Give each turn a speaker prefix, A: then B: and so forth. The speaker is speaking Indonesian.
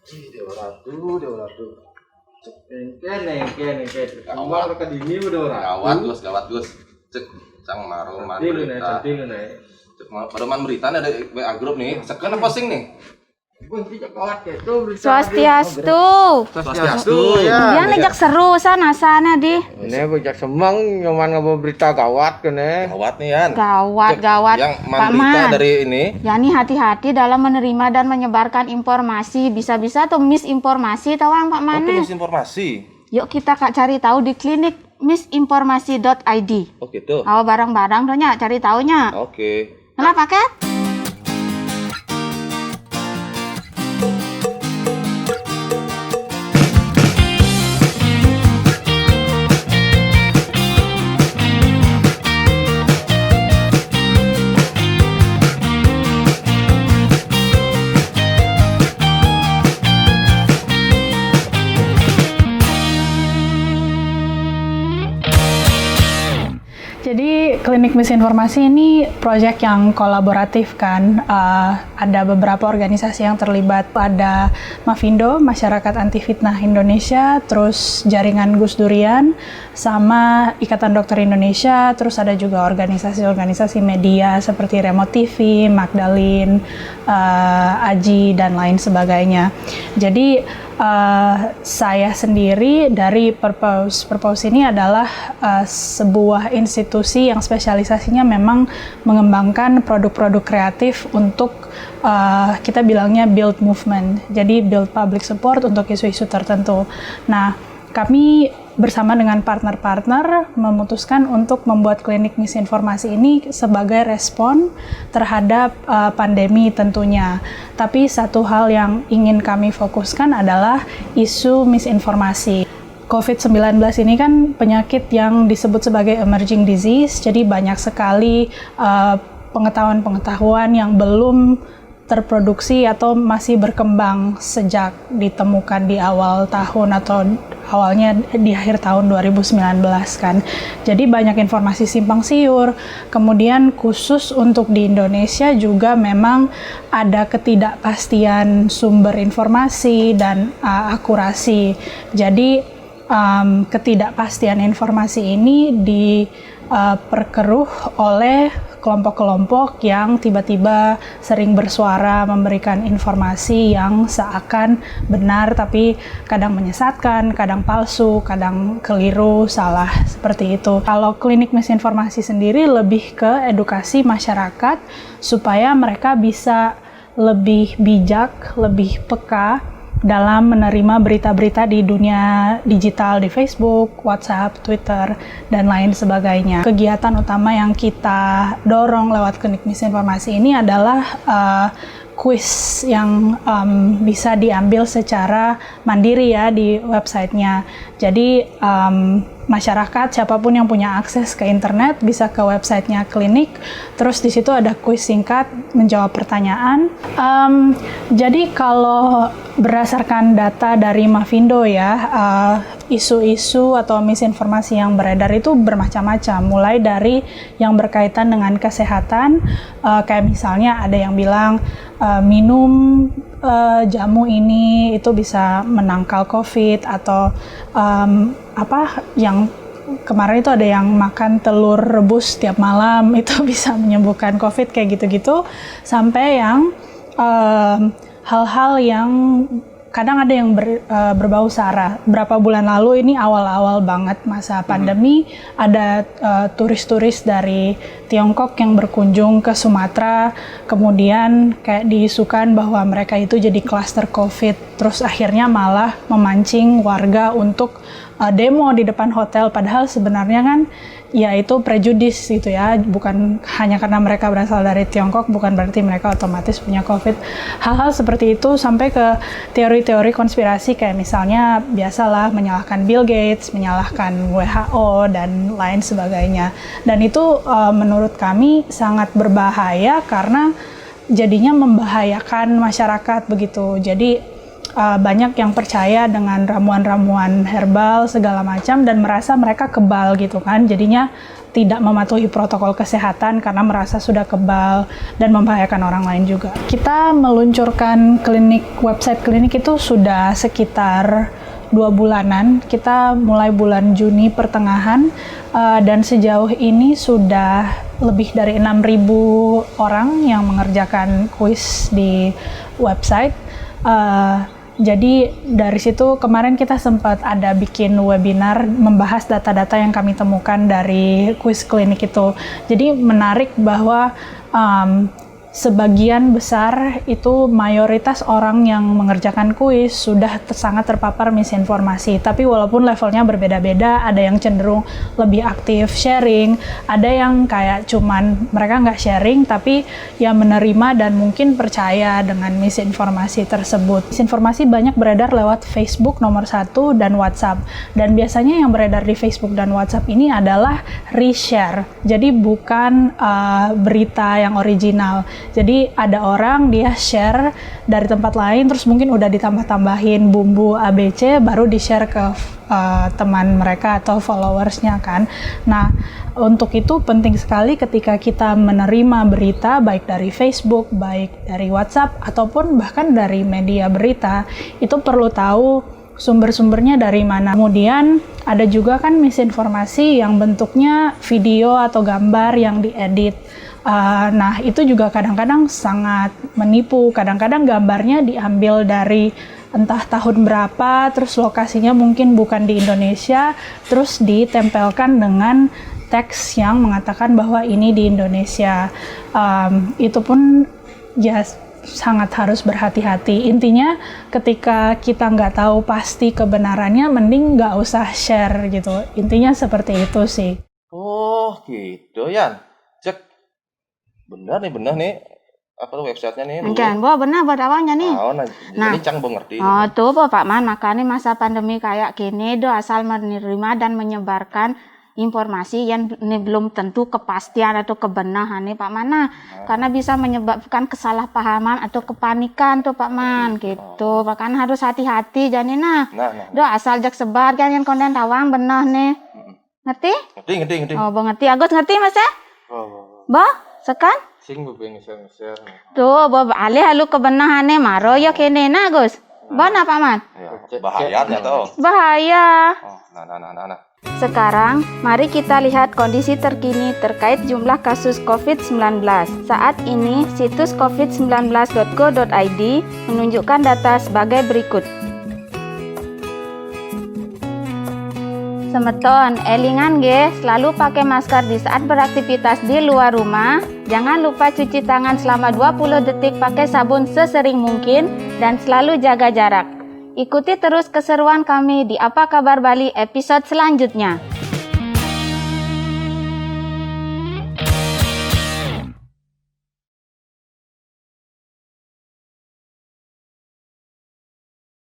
A: Dewa Ratu. Kene. Kawat ke dini udah Ratu.
B: Gawat Gus. Cek sang maroman
A: berita.
B: Cek maroman berita ada grup nih. Sekarang posting nih.
C: Swastiastu.
A: Ya.
C: Yang ngejak seru sana di.
A: Ini bejak semang nyoman ngobrol berita gawat kene.
B: Gawat nih Yan.
C: Gawat.
B: Yang
C: Pak
B: berita
C: Man.
B: dari ini.
C: Yani hati-hati dalam menerima dan menyebarkan informasi. Bisa-bisa tuh misinformasi tawang Pak Man.
B: Itu misinformasi.
C: Yuk kita cari tahu di klinik misinformasi.id.
B: Oh gitu.
C: Awal barang-barang donya cari taunya.
B: Oke.
C: Kenapa paket?
D: Jadi klinik misinformasi ini proyek yang kolaboratif kan, ada beberapa organisasi yang terlibat, ada Mafindo, Masyarakat Anti Fitnah Indonesia, terus Jaringan Gus Durian, sama Ikatan Dokter Indonesia, terus ada juga organisasi-organisasi media seperti Remote TV, Magdalene, Aji, dan lain sebagainya. Jadi saya sendiri dari Purpose ini adalah sebuah institusi yang spesialisasinya memang mengembangkan produk-produk kreatif untuk kita bilangnya build movement, jadi build public support untuk isu-isu tertentu. Nah, kami bersama dengan partner-partner memutuskan untuk membuat klinik misinformasi ini sebagai respon terhadap pandemi tentunya. Tapi satu hal yang ingin kami fokuskan adalah isu misinformasi. COVID-19 ini kan penyakit yang disebut sebagai emerging disease, jadi banyak sekali pengetahuan-pengetahuan yang belum terproduksi atau masih berkembang sejak ditemukan di awal tahun atau awalnya di akhir tahun 2019 kan. Jadi banyak informasi simpang siur. Kemudian khusus untuk di Indonesia juga memang ada ketidakpastian sumber informasi dan akurasi. Jadi ketidakpastian informasi ini diperkeruh oleh kelompok-kelompok yang tiba-tiba sering bersuara memberikan informasi yang seakan benar tapi kadang menyesatkan, kadang palsu, kadang keliru, salah, seperti itu. Kalau klinik misinformasi sendiri lebih ke edukasi masyarakat supaya mereka bisa lebih bijak, lebih peka dalam menerima berita-berita di dunia digital, di Facebook, WhatsApp, Twitter, dan lain sebagainya. Kegiatan utama yang kita dorong lewat klinik misinformasi ini adalah kuis yang bisa diambil secara mandiri ya di websitenya. Jadi masyarakat siapapun yang punya akses ke internet bisa ke websitenya klinik, terus di situ ada kuis singkat menjawab pertanyaan. Jadi kalau berdasarkan data dari Mafindo ya, isu-isu atau misinformasi yang beredar itu bermacam-macam, mulai dari yang berkaitan dengan kesehatan, kayak misalnya ada yang bilang minum jamu ini itu bisa menangkal COVID, atau yang kemarin itu ada yang makan telur rebus tiap malam itu bisa menyembuhkan COVID, kayak gitu-gitu, sampai yang hal-hal yang kadang ada yang berbau sara. Berapa bulan lalu, ini awal-awal banget masa pandemi, ada turis-turis dari Tiongkok yang berkunjung ke Sumatera, kemudian kayak diisukan bahwa mereka itu jadi klaster COVID, terus akhirnya malah memancing warga untuk demo di depan hotel, padahal sebenarnya kan ya itu prejudis gitu ya, bukan hanya karena mereka berasal dari Tiongkok bukan berarti mereka otomatis punya COVID. Hal-hal seperti itu sampai ke teori-teori konspirasi, kayak misalnya biasalah menyalahkan Bill Gates, menyalahkan WHO dan lain sebagainya. Dan itu menurut kami sangat berbahaya karena jadinya membahayakan masyarakat begitu. Jadi banyak yang percaya dengan ramuan-ramuan herbal segala macam dan merasa mereka kebal gitu kan, jadinya tidak mematuhi protokol kesehatan karena merasa sudah kebal dan membahayakan orang lain juga. Kita meluncurkan website klinik itu sudah sekitar 2 bulanan. Kita mulai bulan Juni pertengahan dan sejauh ini sudah lebih dari 6.000 orang yang mengerjakan kuis di website. Jadi dari situ kemarin kita sempat ada bikin webinar membahas data-data yang kami temukan dari kuis klinik itu. Jadi menarik bahwa sebagian besar itu mayoritas orang yang mengerjakan kuis sudah sangat terpapar misinformasi. Tapi walaupun levelnya berbeda-beda, ada yang cenderung lebih aktif sharing, ada yang kayak cuman mereka nggak sharing tapi ya menerima dan mungkin percaya dengan misinformasi tersebut. Misinformasi banyak beredar lewat Facebook nomor 1 dan WhatsApp. Dan biasanya yang beredar di Facebook dan WhatsApp ini adalah reshare. Jadi bukan berita yang original. Jadi ada orang dia share dari tempat lain terus mungkin udah ditambah-tambahin bumbu ABC baru di-share ke teman mereka atau followersnya kan. Nah, untuk itu penting sekali ketika kita menerima berita baik dari Facebook, baik dari WhatsApp ataupun bahkan dari media berita, itu perlu tahu sumber-sumbernya dari mana. Kemudian ada juga kan misinformasi yang bentuknya video atau gambar yang diedit. Nah, itu juga kadang-kadang sangat menipu. Kadang-kadang gambarnya diambil dari entah tahun berapa, terus lokasinya mungkin bukan di Indonesia, terus ditempelkan dengan teks yang mengatakan bahwa ini di Indonesia. Itu pun ya sangat harus berhati-hati. Intinya ketika kita nggak tahu pasti kebenarannya, mending nggak usah share gitu. Intinya seperti itu sih.
B: Oh gitu Yan. Cek. Benar nih. Apa tuh websitenya nih?
C: Kan, benar buat awalnya nih.
B: Jadi Cang ngerti.
C: Oh tuh Pak Man, makanya masa pandemi kayak gini do asal menerima dan menyebarkan informasi yang ini belum tentu kepastian atau kebenaran nih Pak Man. Karena bisa menyebabkan kesalahpahaman atau kepanikan tuh Pak Man gitu. Makanya harus hati-hati jangan do asal jak sebar kan yang konten tawang benar nih. Ngerti?
B: Ngerti.
C: Oh, ngerti. Agus ngerti Mas ya? Sekan?
A: Sing bebeng share.
C: Tuh, alih halu kebenahane maro ya kene na, Gus. Bana Pak Man?
B: Bahaya tuh.
C: Bahaya.
B: Oh, nah.
C: Sekarang, mari kita lihat kondisi terkini terkait jumlah kasus COVID-19. Saat ini, situs covid19.go.id menunjukkan data sebagai berikut. Semeton, elingan ge, selalu pakai masker di saat beraktivitas di luar rumah. Jangan lupa cuci tangan selama 20 detik pakai sabun sesering mungkin dan selalu jaga jarak. Ikuti terus keseruan kami di Apa Kabar Bali episode selanjutnya.